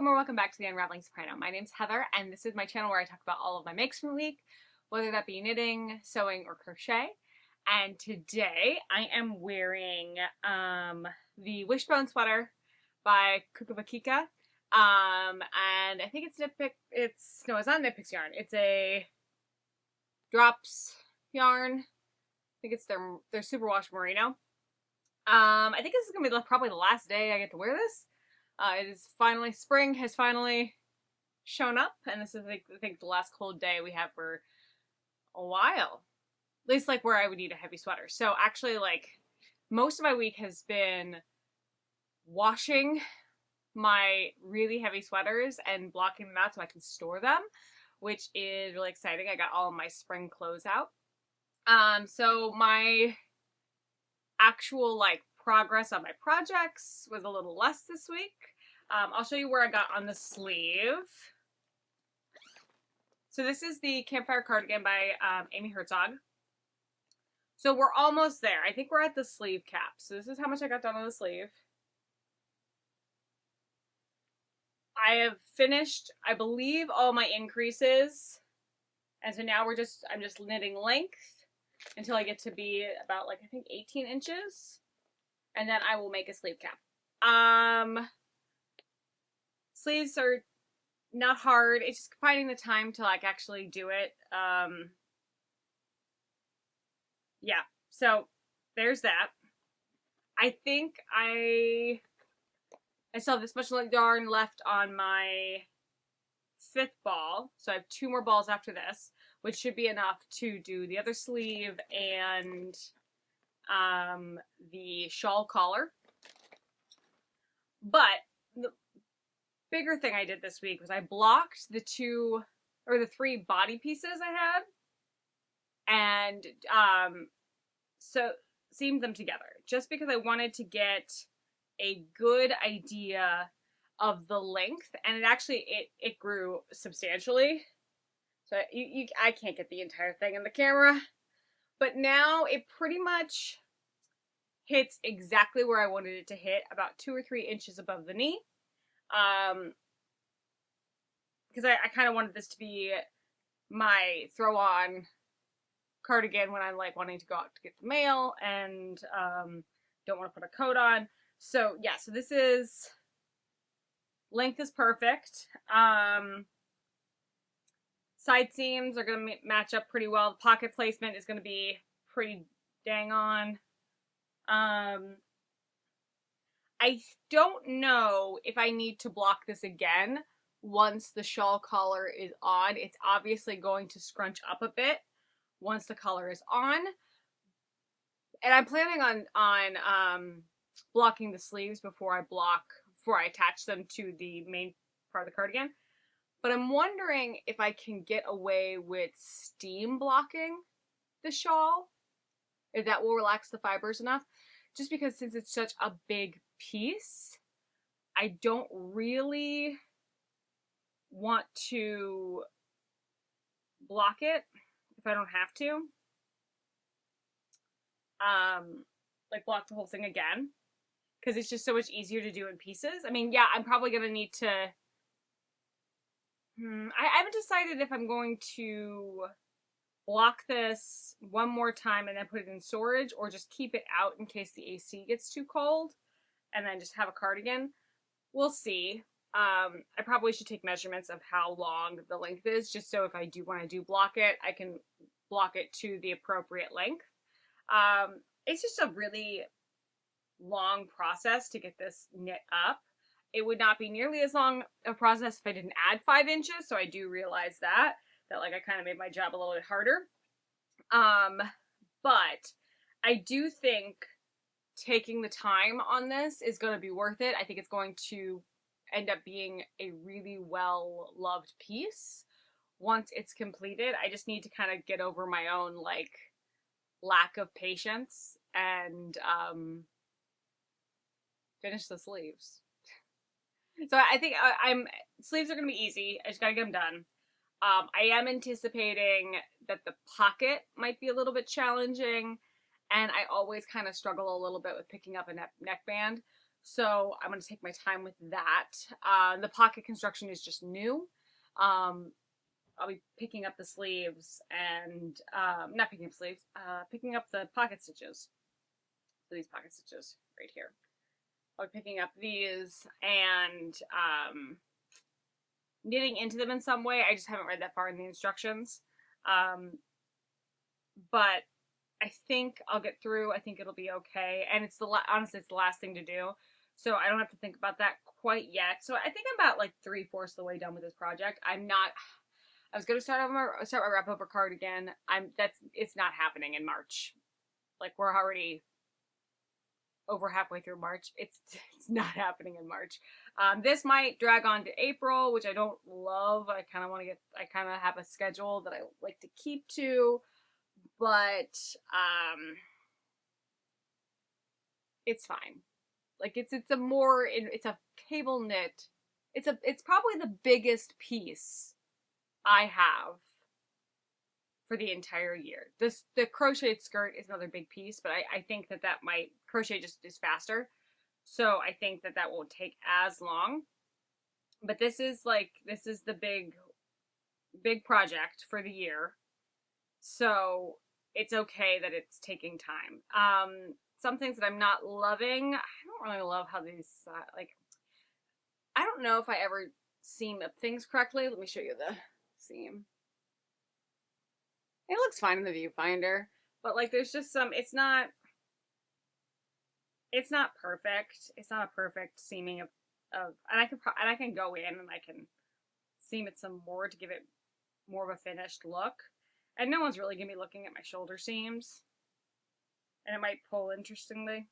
Welcome or welcome back to the Unraveling Soprano. My name's Heather, and this is my channel where I talk about all of my makes from the week, whether that be knitting, sewing, or crochet. And today I am wearing the Wishbone sweater by Kukabakika. And I think it's it's not Knit Picks yarn. It's a Drops yarn. I think it's their superwash merino. I think this is gonna be probably the last day I get to wear this. It is finally, spring has finally shown up, and this is, I think, the last cold day we have for a while. At least, like, where I would need a heavy sweater. So, actually, like, most of my week has been washing my really heavy sweaters and blocking them out so I can store them, which is really exciting. I got all of my spring clothes out. So my actual, like, progress on my projects was a little less this week. I'll show you where I got on the sleeve. So this is the Campfire Cardigan by Amy Herzog. So we're almost there. I think we're at the sleeve cap. So this is how much I got done on the sleeve. I have finished, I believe, all my increases. And so now I'm just knitting length until I get to be about, like, I think 18 inches. And then I will make a sleeve cap. Sleeves are not hard. It's just finding the time to, like, actually do it. Yeah, so there's that. I think I still have this much yarn left on my 5th ball. So I have 2 more balls after this, which should be enough to do the other sleeve and the shawl collar. But the bigger thing I did this week was I blocked the 3 body pieces I had and so seamed them together just because I wanted to get a good idea of the length, and it grew substantially. So I can't get the entire thing in the camera, but now it pretty much hits exactly where I wanted it to hit, about 2 or 3 inches above the knee. Because I kind of wanted this to be my throw-on cardigan when I'm, like, wanting to go out to get the mail and don't want to put a coat on. So yeah, so this is, length is perfect. Side seams are going to match up pretty well. The pocket placement is going to be pretty dang on. I don't know if I need to block this again once the shawl collar is on. It's obviously going to scrunch up a bit once the collar is on. And I'm planning on blocking the sleeves before I attach them to the main part of the cardigan. But I'm wondering if I can get away with steam blocking the shawl, if that will relax the fibers enough. Just because since it's such a big piece, I don't really want to block it if I don't have to. Like, block the whole thing again, because it's just so much easier to do in pieces. I mean, yeah, I'm probably gonna need to I haven't decided if I'm going to block this one more time and then put it in storage, or just keep it out in case the AC gets too cold and then just have a cardigan. We'll see. I probably should take measurements of how long the length is, just so if I do want to block it, I can block it to the appropriate length. It's just a really long process to get this knit up. It would not be nearly as long a process if I didn't add 5 inches, so I do realize that like, I kind of made my job a little bit harder. But I do think taking the time on this is going to be worth it. I think it's going to end up being a really well-loved piece once it's completed. I just need to kind of get over my own, like, lack of patience and finish the sleeves. So I think sleeves are going to be easy. I just got to get them done. I am anticipating that the pocket might be a little bit challenging, and I always kind of struggle a little bit with picking up a neckband. So I'm going to take my time with that. The pocket construction is just new. Um, I'll be picking up the sleeves and, not picking up sleeves, picking up the pocket stitches. So these pocket stitches right here. I'll be picking up these and, knitting into them in some way. I just haven't read that far in the instructions. But I think I'll get through. I think it'll be okay. And it's honestly, it's the last thing to do. So I don't have to think about that quite yet. So I think I'm about like 3/4 of the way done with this project. I was going to start my wrap over cardigan. It's not happening in March. Like, we're already over halfway through March. It's not happening in March. This might drag on to April, which I don't love. I kind of have a schedule that I like to keep to, but it's fine. Like, it's a cable knit. It's probably the biggest piece I have for the entire year. The crocheted skirt is another big piece, but I think that might crochet just is faster. So I think that won't take as long. But this is the big project for the year. So it's okay that it's taking time. Some things that I'm not loving, I don't really love how these, I don't know if I ever seam up things correctly. Let me show you the seam. It looks fine in the viewfinder, but like there's just it's not perfect. It's not a perfect seaming of and I can go in and I can seam it some more to give it more of a finished look. And no one's really gonna be looking at my shoulder seams. And it might pull interestingly.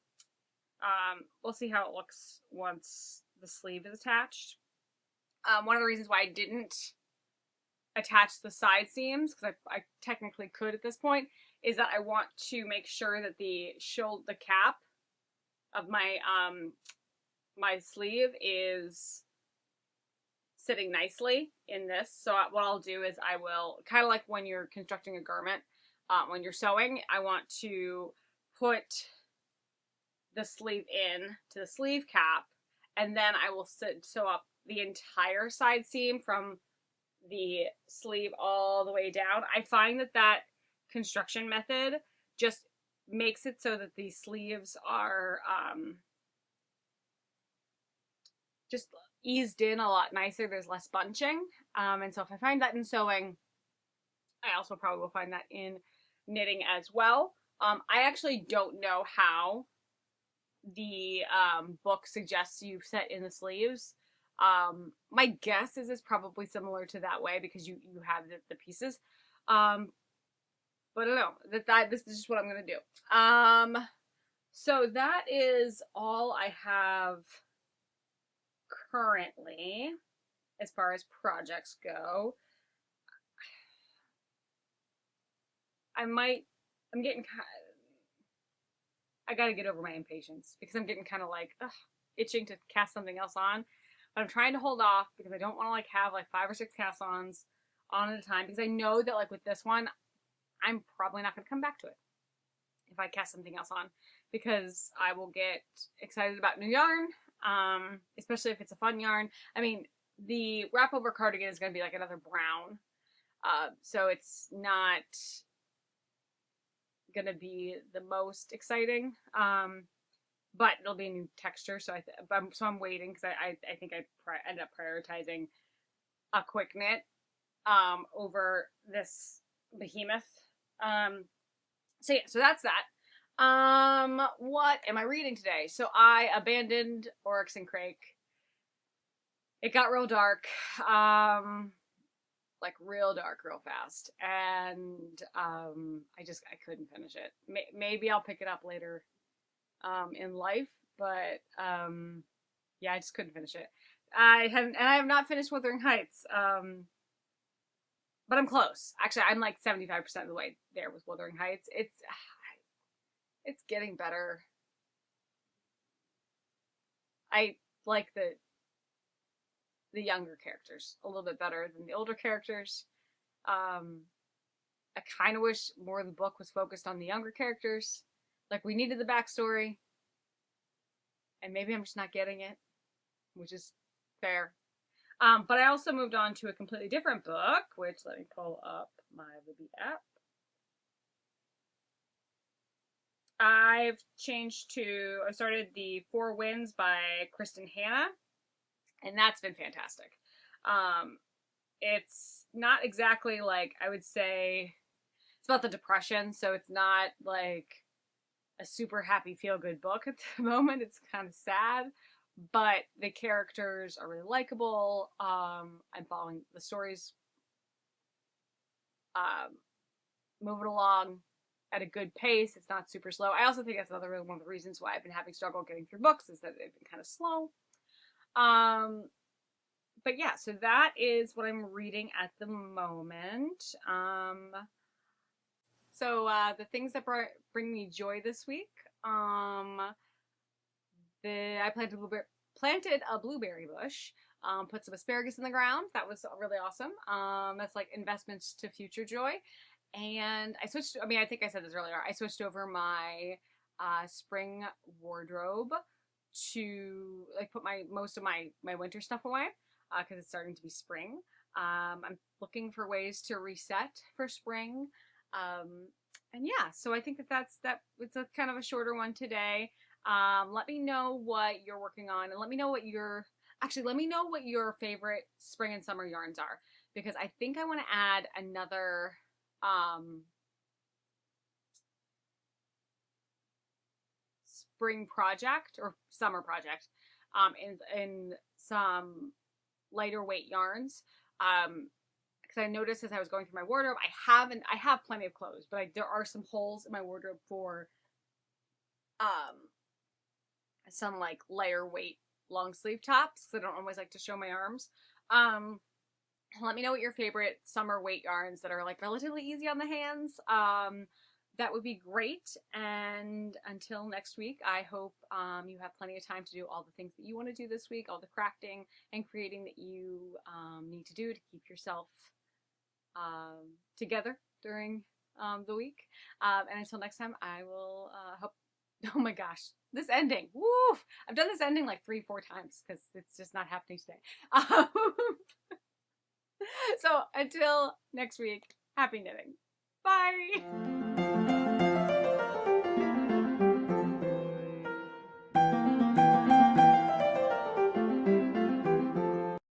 We'll see how it looks once the sleeve is attached. One of the reasons why I didn't attach the side seams, because I technically could at this point, is that I want to make sure that the cap of my my sleeve is sitting nicely in this. So what I'll do is I will, kind of like when you're constructing a garment, when you're sewing, I want to put the sleeve in to the sleeve cap, and then I will sew up the entire side seam from the sleeve all the way down. I find that construction method just makes it so that the sleeves are just eased in a lot nicer. There's less bunching. And so if I find that in sewing, I also probably will find that in knitting as well. I actually don't know how the book suggests you set in the sleeves. My guess is it's probably similar to that way because you have the pieces. But I don't know. This is just what I'm going to do. So that is all I have currently as far as projects go. I gotta get over my impatience because I'm getting kind of like itching to cast something else on. But I'm trying to hold off because I don't want to have 5 or 6 cast-ons on at a time, because I know that with this one, I'm probably not going to come back to it if I cast something else on, because I will get excited about new yarn, especially if it's a fun yarn. I mean, the wrap over cardigan is going to be like another brown, so it's not going to be the most exciting, but it'll be a new texture. So I'm waiting because I think I end up prioritizing a quick knit over this behemoth. So yeah, so that's that. What am I reading today? So I abandoned Oryx and Crake. It got real dark, real dark, real fast, and I couldn't finish it. Maybe I'll pick it up later in life, but yeah, I just couldn't finish it. I have not finished Wuthering Heights, but I'm close. Actually, I'm 75% of the way there with Wuthering Heights. It's getting better. I like the younger characters a little bit better than the older characters. I kind of wish more of the book was focused on the younger characters. We needed the backstory, and maybe I'm just not getting it, which is fair. But I also moved on to a completely different book, which let me pull up my Libby app. I started the Four Winds by Kristen Hanna, and that's been fantastic. It's not exactly like, I would say, it's about the depression, so it's not like a super happy feel good book at the moment. It's kind of sad, but the characters are really likable. I'm following the stories, moving along at a good pace. It's not super slow. I also think that's another one of the reasons why I've been having struggle getting through books, is that they've been kind of slow. But yeah, so that is what I'm reading at the moment. So the things that bring me joy this week. I planted a blueberry bush. Put some asparagus in the ground. That was really awesome. That's like investments to future joy. And I switched. I mean, I think I said this earlier. I switched over my spring wardrobe to like put most of my winter stuff away because it's starting to be spring. I'm looking for ways to reset for spring. And yeah, so I think that's it's a kind of a shorter one today. Let me know what you're working on, and let me know what your favorite spring and summer yarns are, because I think I want to add another spring project or summer project in some lighter weight yarns. Because I noticed as I was going through my wardrobe, I have plenty of clothes, but there are some holes in my wardrobe for some like lighter weight long sleeve tops, because I don't always like to show my arms. Let me know what your favorite summer weight yarns that are like relatively easy on the hands. That would be great. And until next week, I hope you have plenty of time to do all the things that you want to do this week, all the crafting and creating that you need to do to keep yourself together during the week. And until next time, I will hope. Oh my gosh, this ending. Woo! I've done this ending like 3-4 times because it's just not happening today. So until next week, happy knitting. Bye!